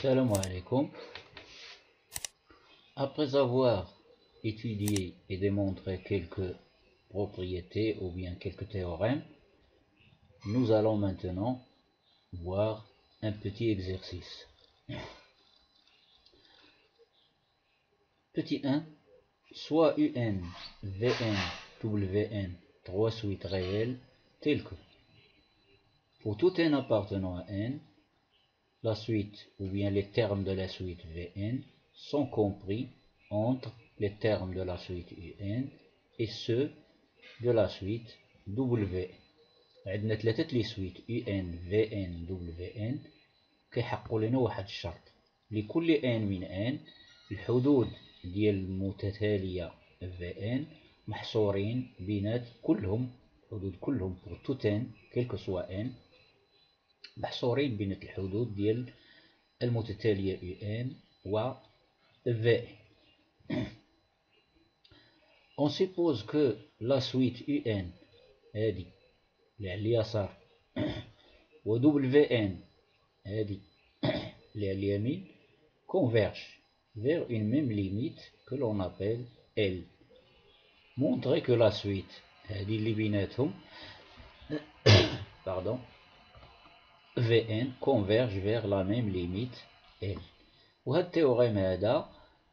Salam alaikum. Après avoir étudié et démontré quelques propriétés ou bien quelques théorèmes, nous allons maintenant voir un petit exercice. Petit 1, soit UN, Vn, Wn, 3 suites réelles telles que pour tout n appartenant à n, la suite ou bien les termes de la suite Vn sont compris entre les termes de la suite Un et ceux de la suite Wn. عندنا ثلاثة لي سويت UN Vn Wn كيحققوا لنا واحد الشرط لكل ان من ان الحدود ديال المتتالية Vn محصورين بينات كلهم الحدود كلهم pour tout n quel que soit n محصورين بين الحدود ديال المتتالية UN و V. On suppose que la suite UN هذه اللي على اليسار و WN هذه اللي على اليمين convergent vers une même limite que l'on appelle L. Montrer que la suite هذه اللي بيناتهم pardon Vn converge vers la même limite L. وهذا التhéorème هذا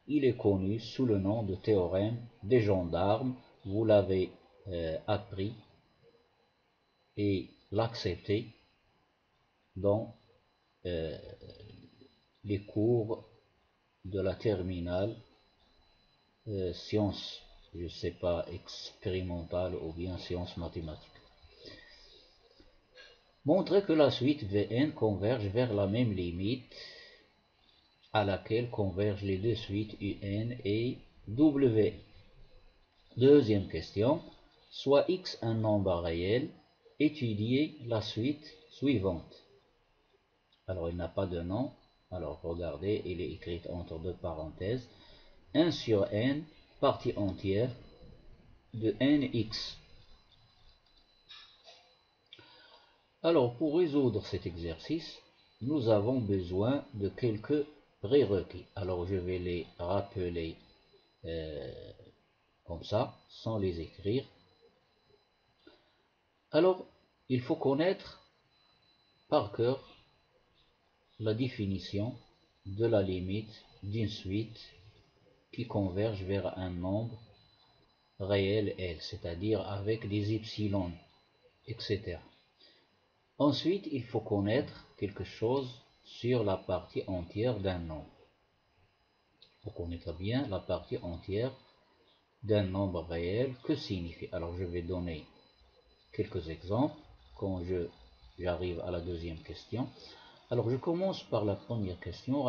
il est connu sous le nom de théorème des gendarmes. Vous l'avez appris et l'accepter dans les cours de la terminale sciences, je ne sais pas, expérimentales ou bien sciences mathématiques. Montrer que la suite Vn converge vers la même limite à laquelle convergent les deux suites Un et W. Deuxième question, soit x un nombre réel, étudiez la suite suivante. Alors il n'a pas de nom, alors regardez, il est écrit entre deux parenthèses, 1 sur n, partie entière de nx. Alors pour résoudre cet exercice, nous avons besoin de quelques prérequis. Alors je vais les rappeler comme ça, sans les écrire. Alors, il faut connaître par cœur la définition de la limite d'une suite qui converge vers un nombre réel L, c'est-à-dire avec des epsilon, etc. Ensuite, il faut connaître quelque chose sur la partie entière d'un nombre. Il faut connaître bien la partie entière d'un nombre réel. Que signifie? Alors, je vais donner quelques exemples quand j'arrive à la deuxième question. Alors, je commence par la première question.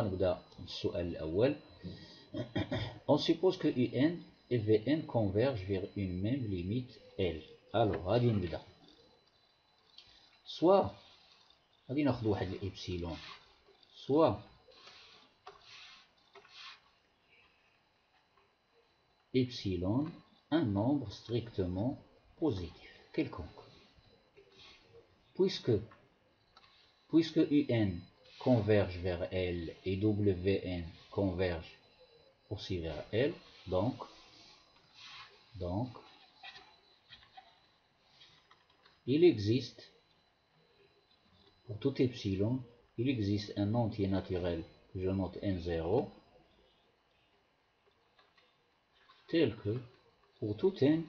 On suppose que UN et Vn convergent vers une même limite L. Alors, غادي نبدا. Soit غادي ناخذ واحد الإبسيلون. Soit epsilon, un nombre strictement positif, quelconque. Puisque UN converge vers L et Wn converge aussi vers L, donc il existe, pour tout epsilon, il existe un entier naturel que je note n0, tel que pour tout n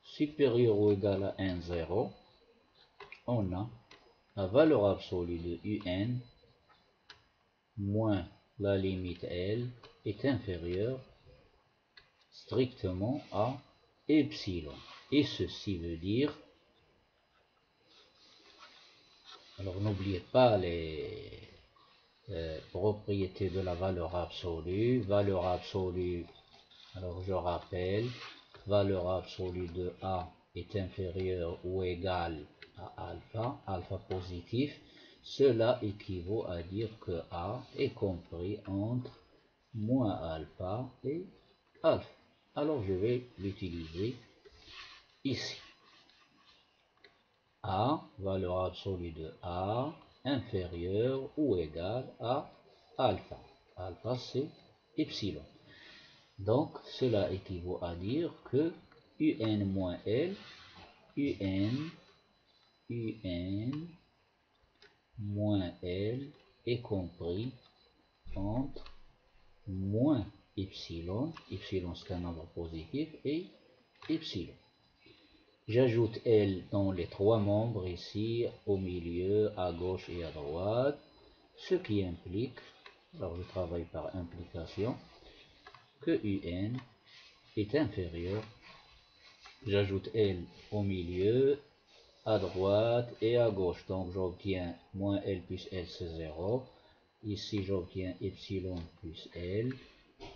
supérieur ou égal à n0, on a la valeur absolue de UN moins la limite L est inférieure strictement à epsilon. Et ceci veut dire, alors n'oubliez pas les propriétés de la valeur absolue. Valeur absolue, alors je rappelle, valeur absolue de A est inférieure ou égale à alpha, alpha positif. Cela équivaut à dire que A est compris entre moins alpha et alpha. Alors je vais l'utiliser ici. A, valeur absolue de A, inférieur ou égal à alpha. Alpha, c'est epsilon. Donc, cela équivaut à dire que un moins L, un moins L est compris entre moins epsilon, epsilon c'est un nombre positif, et epsilon. J'ajoute L dans les trois membres ici, au milieu, à gauche et à droite, ce qui implique, alors je travaille par implication, que un est inférieur. J'ajoute L au milieu, à droite et à gauche, donc j'obtiens moins L plus L c'est 0. Ici j'obtiens epsilon plus L,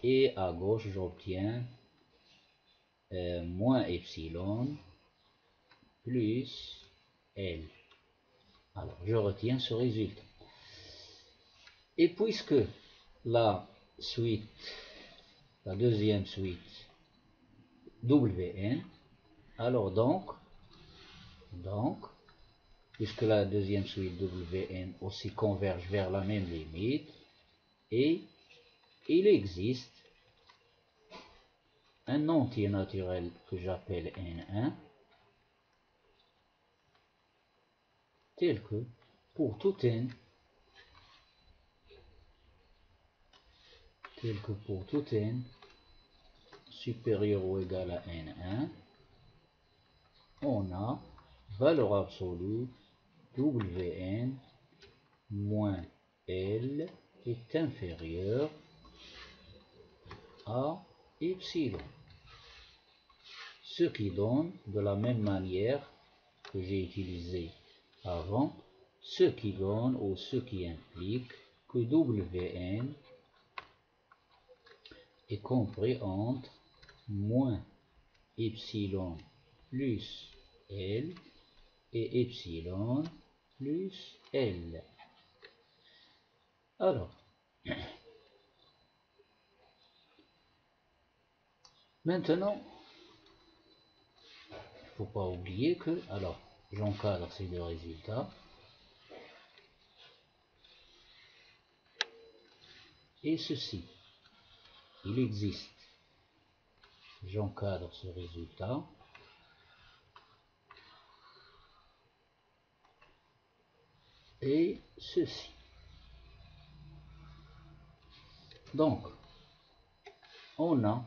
et à gauche j'obtiens moins epsilon plus L. Alors je retiens ce résultat. Et puisque la suite, la deuxième suite Wn, alors donc, puisque la deuxième suite Wn aussi converge vers la même limite, et il existe un entier naturel que j'appelle N1, tel que pour tout N, supérieur ou égal à N1, on a valeur absolue Wn moins L est inférieur à epsilon. Ce qui donne, de la même manière que j'ai utilisé avant, ce qui donne ou ce qui implique que Wn est compris entre moins epsilon plus L et epsilon plus L. Alors, maintenant, il ne faut pas oublier que, alors, j'encadre ces deux résultats, et ceci, il existe, j'encadre ce résultat, et ceci. Donc, on a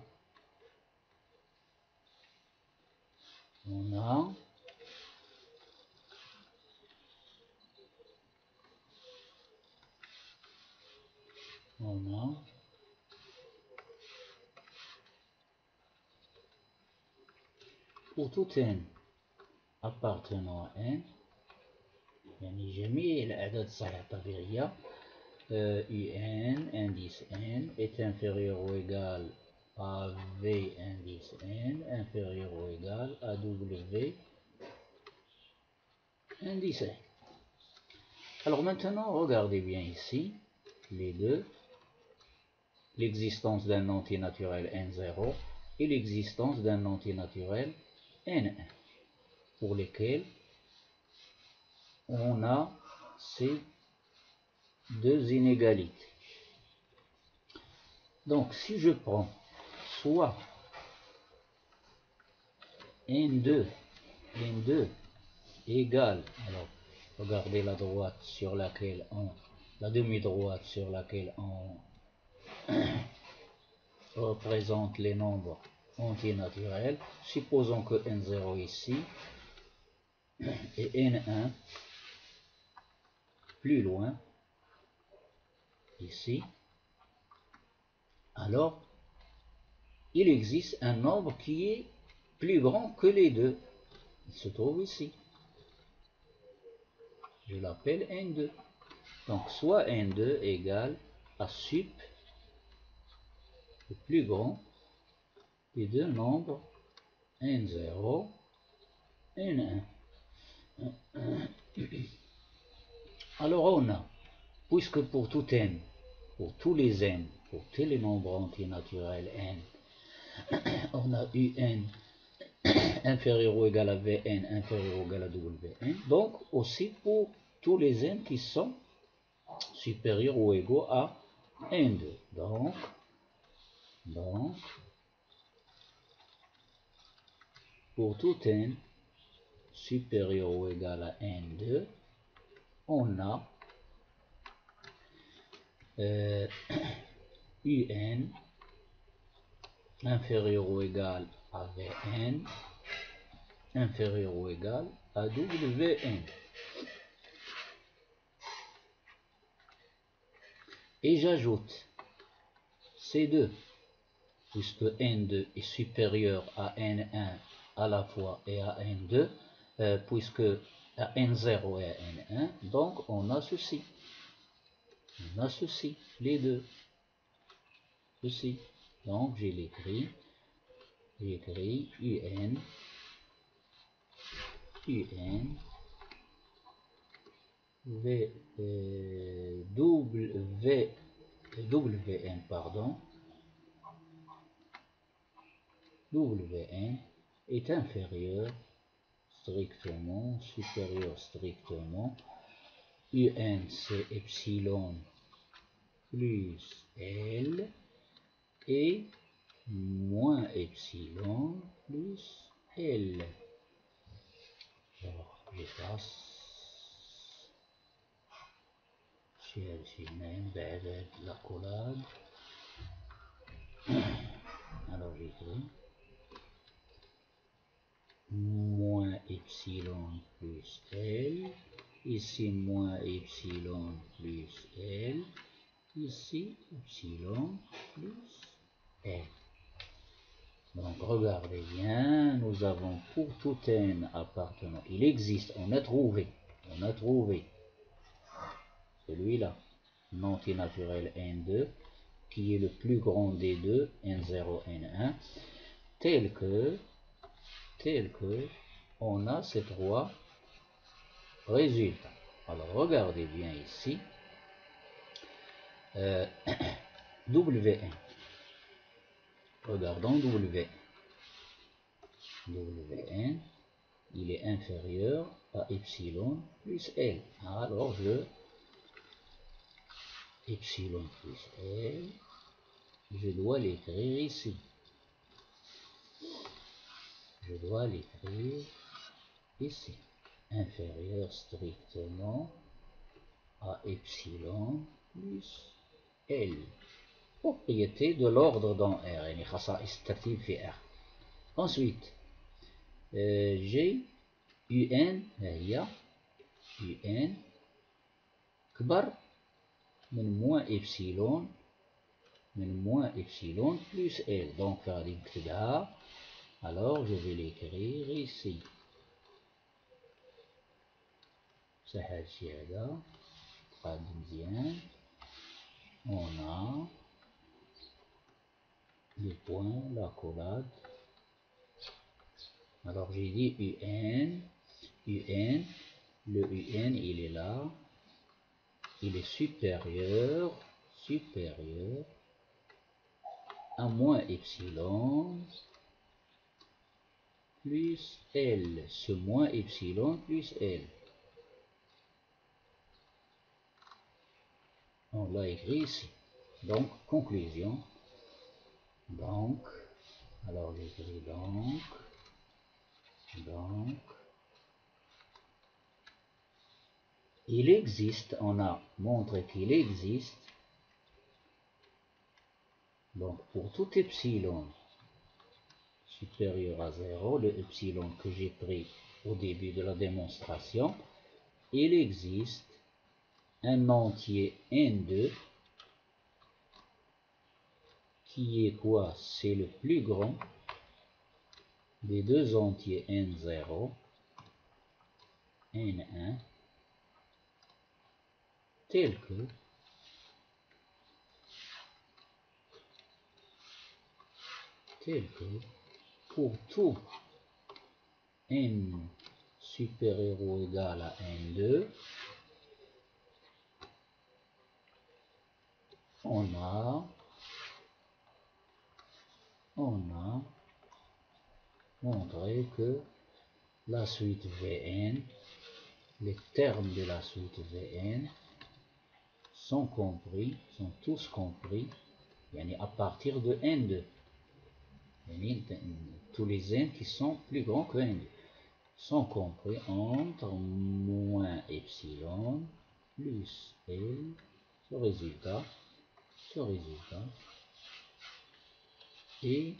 pour tout n appartenant à n, يعني جميع الأعداد الصحيحة الطبيعية un indice n est inférieur ou égal à v indice n inférieur ou égal à w indice n. Alors maintenant, regardez bien ici, les deux, l'existence d'un entier naturel n0 et l'existence d'un entier naturel n1, pour lesquels on a ces deux inégalités. Donc si je prends soit n2 égale, alors regardez la droite sur laquelle la demi-droite sur laquelle on représente les nombres entiers naturels, supposons que n0 ici et n1 plus loin ici, alors il existe un nombre qui est plus grand que les deux. Il se trouve ici. Je l'appelle n2. Donc soit n2 égale à sup le plus grand des deux nombres n0, n1. Alors on a, puisque pour tout n, pour tous les n, pour tous les nombres entiers naturels n, on a un inférieur ou égal à Vn inférieur ou égal à Wn. Donc aussi pour tous les n qui sont supérieurs ou égaux à n2. Donc pour tout n supérieur ou égal à n2, on a un inférieur ou égal à vn inférieur ou égal à wn. Et j'ajoute ces deux, puisque n2 est supérieur à n1 à la fois et à n2, puisque à n0 et à n1, donc on a ceci. On a ceci, les deux. Ceci. Donc j'ai l'écrit un wn pardon, wn est inférieur strictement, supérieur strictement, un c'est epsilon plus L et moins epsilon plus L. Alors j'efface. l'accolade. Alors j'écris moins epsilon plus L, ici moins epsilon plus L, ici epsilon plus L. Donc regardez bien, nous avons pour tout n appartenant, il existe, on a trouvé celui-là, antinaturel n2, qui est le plus grand des deux, n0, n1, tel que on a ces trois résultats. Alors regardez bien ici, Wn. Regardons Wn, il est inférieur à epsilon plus L. Alors epsilon plus L, je dois l'écrire ici. Inférieur strictement à epsilon plus L. Propriété de l'ordre dans R. Ensuite, j'ai un كبر من moins epsilon plus L. Donc alors je vais l'écrire ici. سهل شي هذا قاعد مزيان. On a le point, l'accolade. Alors j'ai dit un, le un il est là, il est supérieur à moins epsilon plus L, ce moins epsilon plus L. On l'a écrit ici. Donc, conclusion. Alors j'écris il existe, on a montré qu'il existe, donc pour tout epsilon supérieur à 0, le epsilon que j'ai pris au début de la démonstration, il existe un entier n2 qui est quoi? C'est le plus grand des deux entiers n0, n1, tel que pour tout n supérieur ou égal à n2, on a montré que la suite Vn les termes de la suite Vn sont tous compris, à partir de n2. Tous les n qui sont plus grands que n2 sont compris entre moins epsilon plus L, ce résultat, et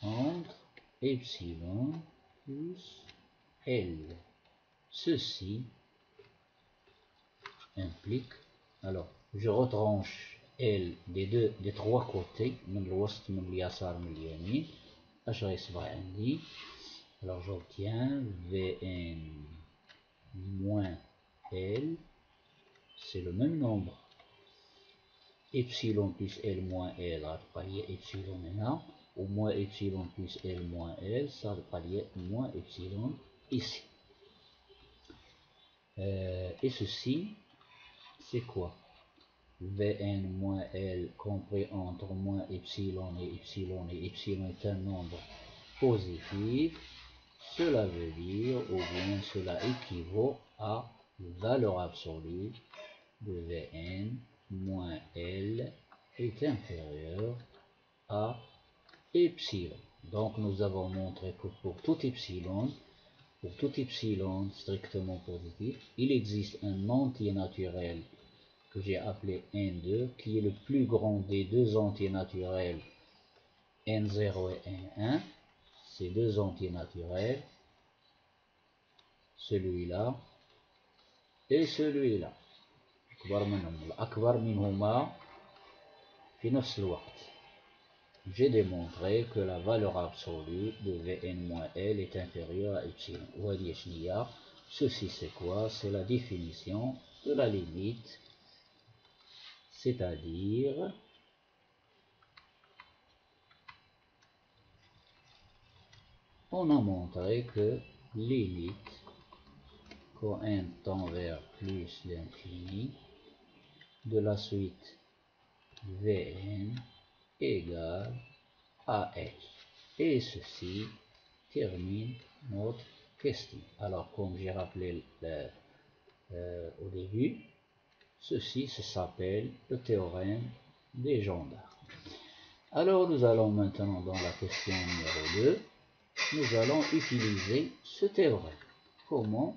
entre epsilon plus L. Ceci implique, alors je retranche L des trois côtés, alors j'obtiens Vn moins L, c'est le même nombre. Epsilon plus L moins L, palier epsilon maintenant, ou moins epsilon plus L moins L, ça le palier moins epsilon ici. Et ceci, c'est quoi? Vn moins L compris entre moins epsilon et epsilon est un nombre positif. Cela veut dire, ou bien cela équivaut à valeur absolue de Vn moins L est inférieur à epsilon. Donc nous avons montré que pour tout epsilon strictement positif, il existe un entier naturel que j'ai appelé N2, qui est le plus grand des deux entiers naturels N0 et N1. Ces deux entiers naturels, celui-là et celui-là. J'ai démontré que la valeur absolue de Vn-L est inférieure à epsilon. Ceci c'est quoi? C'est la définition de la limite, c'est-à-dire on a montré que limite quand n tend vers plus l'infini de la suite Vn égale à L. Et ceci termine notre question. Alors, comme j'ai rappelé au début, ceci s'appelle le théorème des gendarmes. Alors, nous allons maintenant dans la question numéro 2, nous allons utiliser ce théorème. Comment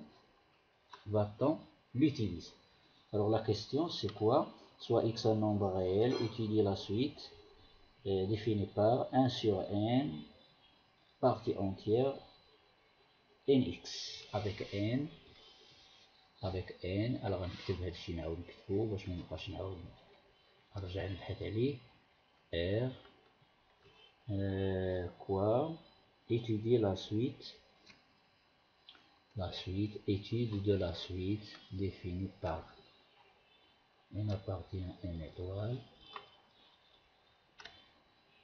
va-t-on l'utiliser? Alors, la question, c'est quoi? Soit x un nombre réel, étudier la suite définie par 1 sur n, partie entière, nx, avec n, alors نكتب هذا الشيء نعاود نكتبو باش ما نبقاش نعاود نرجع نبحث عليه. R quoi étudier la suite, étude de la suite définie par n appartient à n étoile,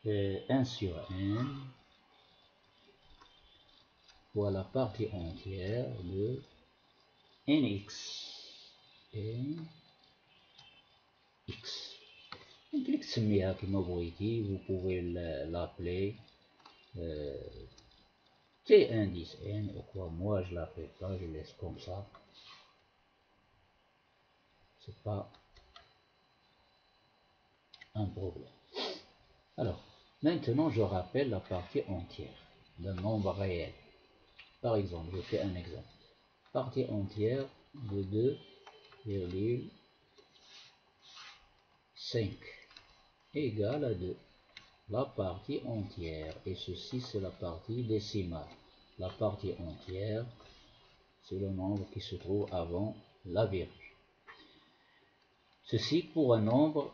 1 sur n fois la partie entière de nx. Donc, vous pouvez l'appeler T indice n ou quoi. Moi je l'appelle pas, je laisse comme ça. C'est pas un problème. Alors, maintenant je rappelle la partie entière d'un nombre réel. Par exemple, je fais un exemple. Partie entière de 2,5 égale à 2. La partie entière, et ceci c'est la partie décimale. La partie entière, c'est le nombre qui se trouve avant la virgule. Ceci pour un nombre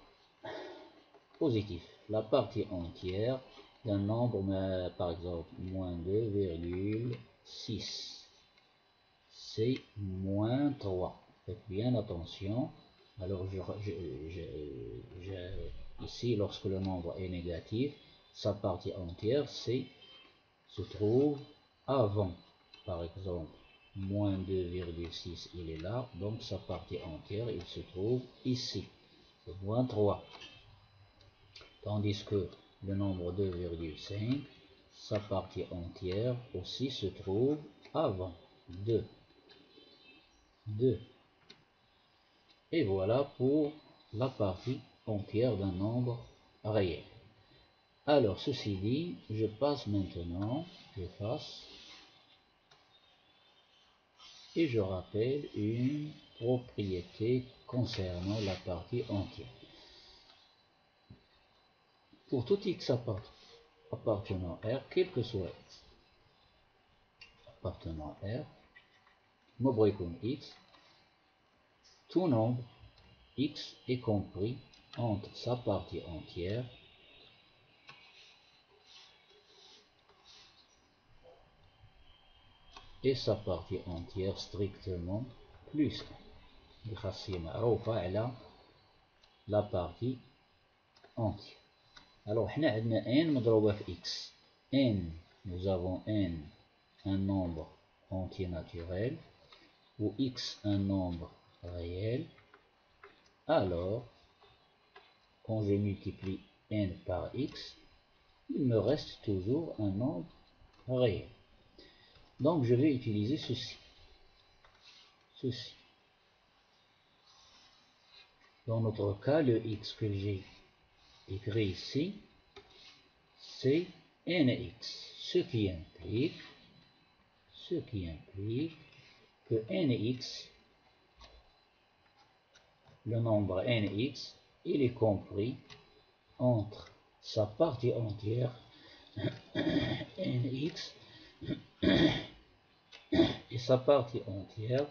positif. La partie entière d'un nombre, par exemple, moins 2,6. C'est moins 3. Faites bien attention. Alors, ici, lorsque le nombre est négatif, sa partie entière se trouve avant. Par exemple, moins 2,6, il est là. Donc, sa partie entière, il se trouve ici. C'est moins 3. Tandis que le nombre 2,5, sa partie entière aussi se trouve avant 2. 2. Et voilà pour la partie entière d'un nombre réel. Alors, ceci dit, je passe maintenant, j'efface, et je rappelle une propriété concernant la partie entière. Pour tout x appartenant à R, quel que soit x appartenant à R, مبغيكون x, tout nombre x est compris entre sa partie entière et sa partie entière strictement plus 1. دي خاصية معروفة على la partie entière. Alors, حنا عندنا n مضروبة في x. n, nous avons n, un nombre entier naturel, ou x, un nombre réel. Alors, quand je multiplie n par x, il me reste toujours un nombre réel. Donc, je vais utiliser ceci. Dans notre cas, le x que j'ai écrit ici, c'est nx, ce qui implique que nx, le nombre nx, il est compris entre sa partie entière nx et sa partie entière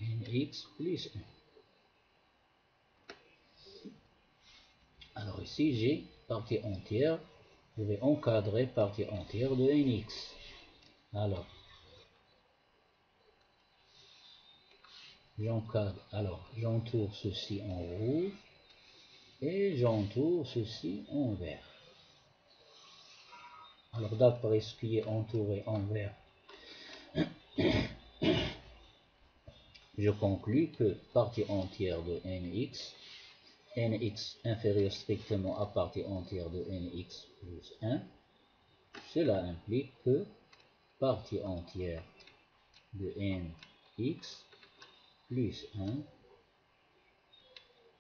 nx plus 1. Alors ici j'ai partie entière, je vais encadrer partie entière de nx. Alors j'encadre, alors j'entoure ceci en rouge et j'entoure ceci en vert. Alors d'après ce qui est entouré en vert, je conclus que partie entière de nx, nx inférieur strictement à partie entière de nx plus 1, cela implique que partie entière de nx plus 1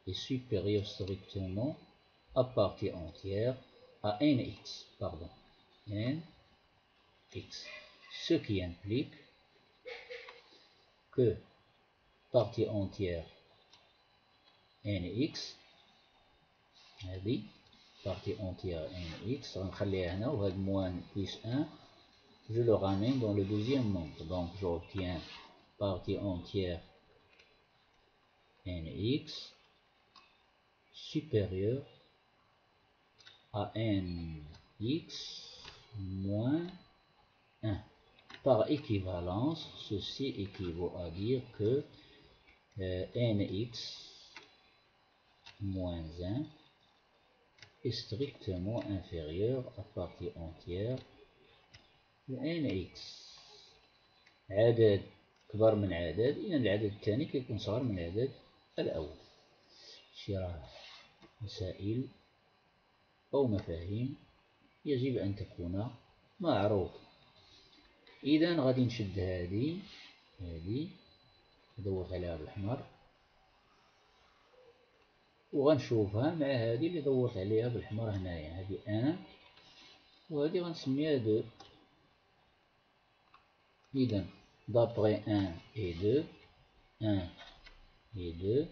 est supérieur strictement à partie entière à nx, pardon, nx, ce qui implique que partie entière nx, هذه partie entière nx, غنخليها هنا وهذا moins plus 1, je le ramène dans le deuxième nombre, donc j'obtiens partie entière nx supérieur à nx moins 1. Par équivalence, ceci équivaut à dire que nx moins 1 est strictement inférieur à partie entière de nx. عدد كبر من عدد، إذا العدد الثاني كيكون صغر من العدد الأول. شرح مسائل أو مفاهيم يجب أن تكون معروفة. إذا غادي نشد هذه ندوز عليها بالأحمر وغنشوفها مع هذه اللي دورت عليها بالأحمر هنايا، هذه 1 وهذه غنسميها 2. إذا d'après 1 et 2, 1 et 2,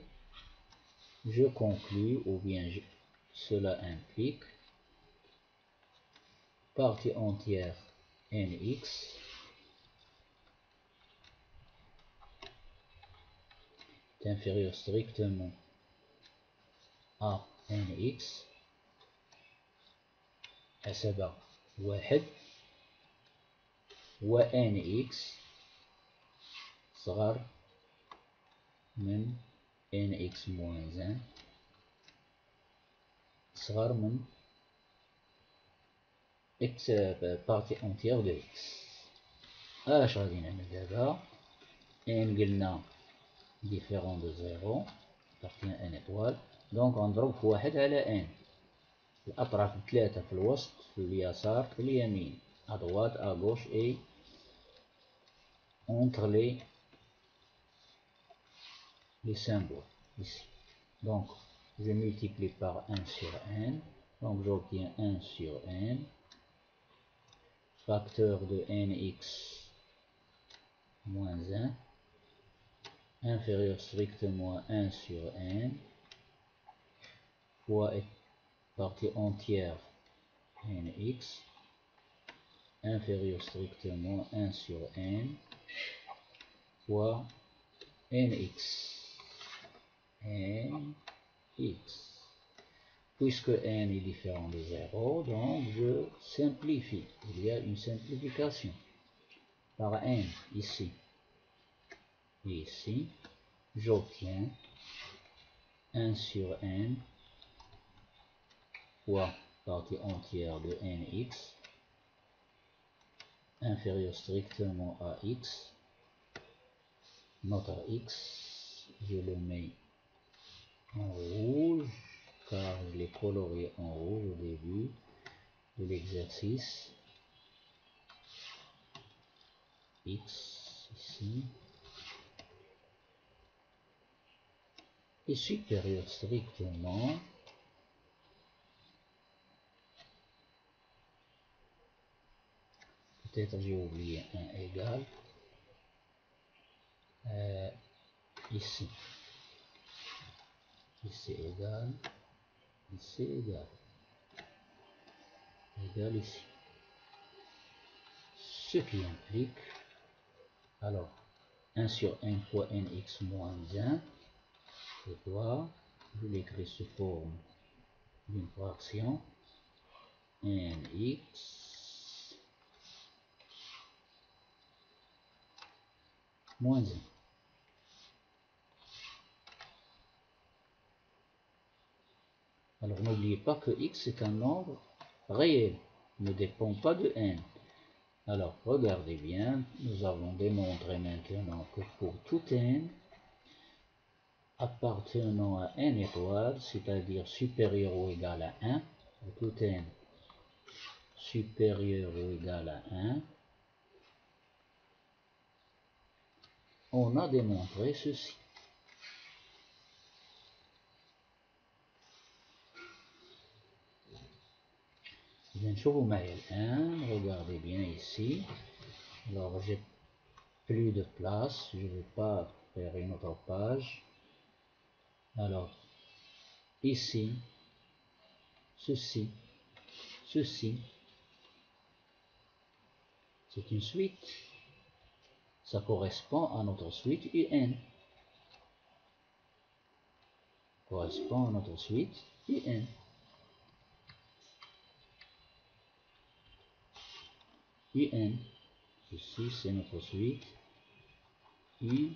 je conclus, ou bien cela implique partie entière nx est inférieur strictement à nx حسب 1 و nx صغر من nx moins 1 صغر من x partie entière de x. اش غادي نعمل دابا؟ n قلنا différent de 0 appartient à n étoile، دونك غنضرب في 1 على n، الأطراف 3 في الوسط، في اليسار في اليمين، à droite à gauche et entre les symboles ici. Donc je multiplie par 1 sur n, donc j'obtiens 1 sur n, facteur de nx moins 1, inférieur strictement 1 sur n, fois partie entière nx, inférieur strictement 1 sur n, fois nx. Puisque n est différent de 0, donc je simplifie. Il y a une simplification par n ici. Et ici, j'obtiens 1 sur n fois partie entière de nx inférieur strictement à x. Notre x, je le mets en rouge car je l'ai coloré en rouge au début de l'exercice. X ici est supérieur strictement peut-être j'ai oublié un égal ici égal ici égal ici, ce qui implique alors 1 sur n fois nx moins 1 égale, je l'écris sous forme d'une fraction, nx moins 1. Alors n'oubliez pas que x est un nombre réel, ne dépend pas de n. Alors regardez bien, nous avons démontré maintenant que pour tout n appartenant à n étoile, c'est-à-dire supérieur ou égal à 1, pour tout n supérieur ou égal à 1, on a démontré ceci. نشوفوا معي الآن, regardez bien ici. Alors j'ai plus de place, je ne vais pas faire une autre page. Alors ici, ceci, c'est une suite. Ça correspond à notre suite UN. Correspond à notre suite UN. UN. Ceci, c'est notre suite UN.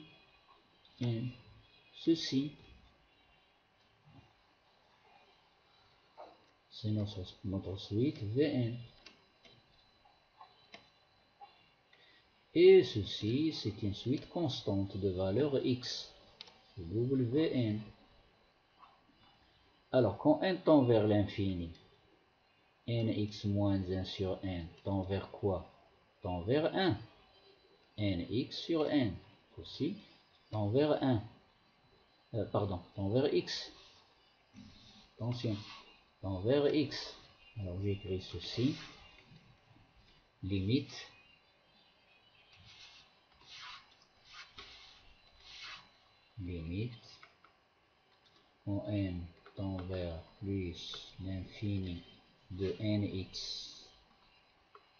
Ceci, c'est notre suite VN. Et ceci, c'est une suite constante de valeur X. WN. Alors, quand n tend vers l'infini, nx moins 1 sur n tend vers quoi? Tend vers 1. Nx sur n. Aussi, tend vers 1. Tend vers x. Attention, tend vers x. Alors, j'écris ceci. Limite. Quand n tend vers plus l'infini de nx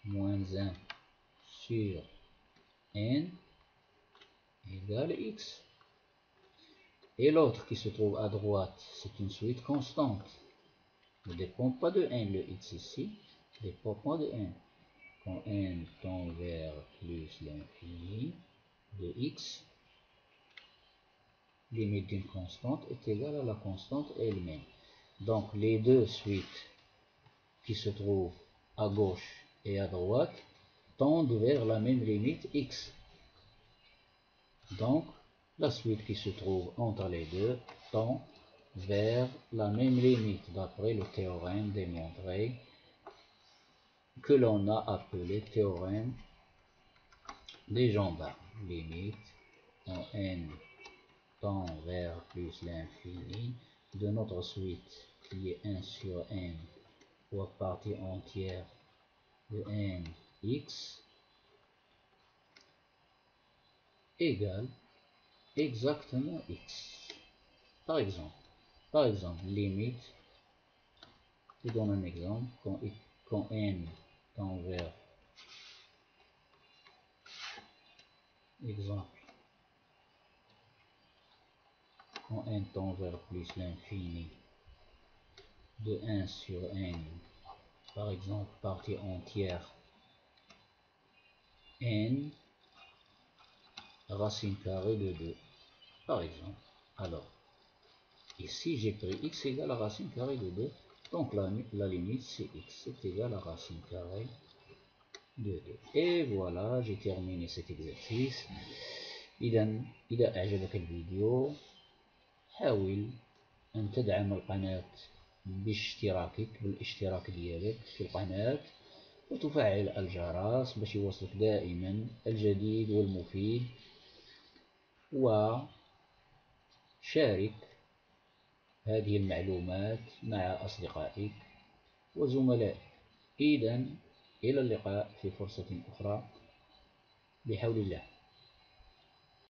moins 1 sur n égale x. Et l'autre qui se trouve à droite, c'est une suite constante. Ne dépend pas de n. Le x ici ne dépend pas de n. Quand n tend vers plus l'infini de x, limite d'une constante est égale à la constante elle-même. Donc les deux suites qui se trouvent à gauche et à droite tendent vers la même limite x. Donc la suite qui se trouve entre les deux tend vers la même limite d'après le théorème démontré que l'on a appelé théorème des jambes. limite quand n tend vers plus l'infini de notre suite qui est 1 sur n fois partie entière de n x égale exactement x. Par exemple, limite, je donne un exemple, quand n tend vers, exemple, quand n tend vers plus l'infini de 1 sur n, par exemple, partie entière, n racine carrée de 2, par exemple. Alors, ici j'ai pris x égale à racine carrée de 2, donc la limite c'est x est égal à racine carrée de 2. Et voilà, j'ai terminé cet exercice. إذا أعجبك الفيديو حاول أن تدعم القناة بالاشتراك ديالك في القناة وتفعل الجرس باش يوصلك دائما الجديد والمفيد، وشارك هذه المعلومات مع أصدقائك وزملائك. إذن إلى اللقاء في فرصة أخرى بحول الله.